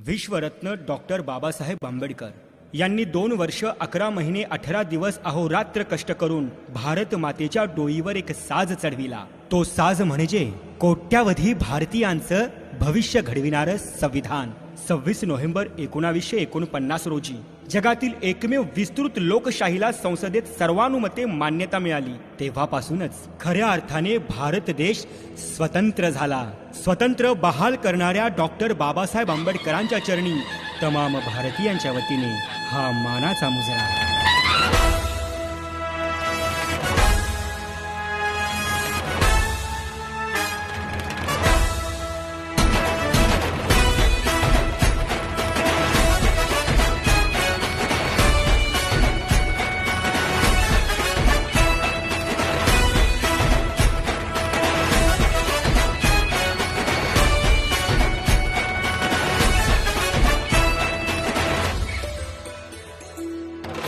विश्वरत्न doctor Babasaheb Ambedkar यांनी 2 वर्ष 11 महिने 18 दिवस अहोरात्र कष्ट करून भारत मातेच्या डोईवर एक साज चढविला। तो साज म्हणजे कोट्यावधी भारतीयांचं भविष्य घडविणारं संविधान। 26 नोव्हेंबर 1949 रोजी जगातील एकमेव विस्तृत लोकशाहीला संसदेत सर्वानुमते मान्यता मिळाली। तेव्हापासूनच खऱ्या अर्थाने भारत देश स्वतंत्र झाला। स्वतंत्र बहाल करणाऱ्या डॉक्टर बाबासाहेब आंबेडकरांच्या चरणी तमाम भारतीयांच्या वतीने हा मानाचा मुजरा।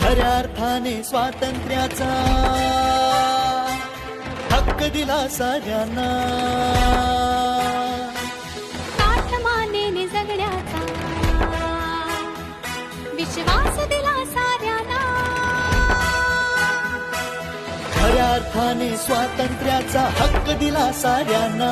खऱ्या अर्थाने स्वातंत्र्याचा हक्क दिला साऱ्यांना, ताठमानेने जगण्याचा विश्वास दिला साऱ्यांना। खऱ्या अर्थाने स्वातंत्र्याचा हक्क दिला साऱ्यांना,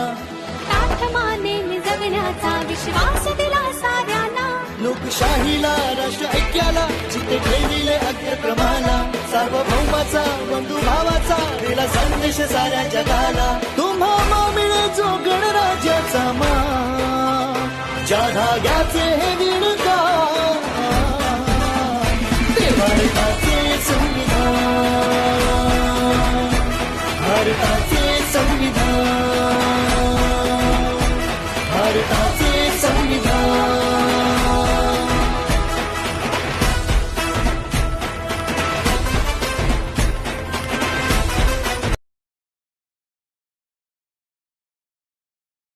ताठमानेने जगण्याचा विश्वास दिला साऱ्यांना। लोकशाहीला राष्ट्र ऐक्याला जिथे ठेविले अग्रक्रमाला, सार्वभौमाचा बंधुभावाचा दिला संदेश साऱ्या जगाला। तुम्हा मिळे जो गणराज्याचा मान, ज्या धाग्याचे हे विणकाम, ते भारताचे संविधान, भारताचे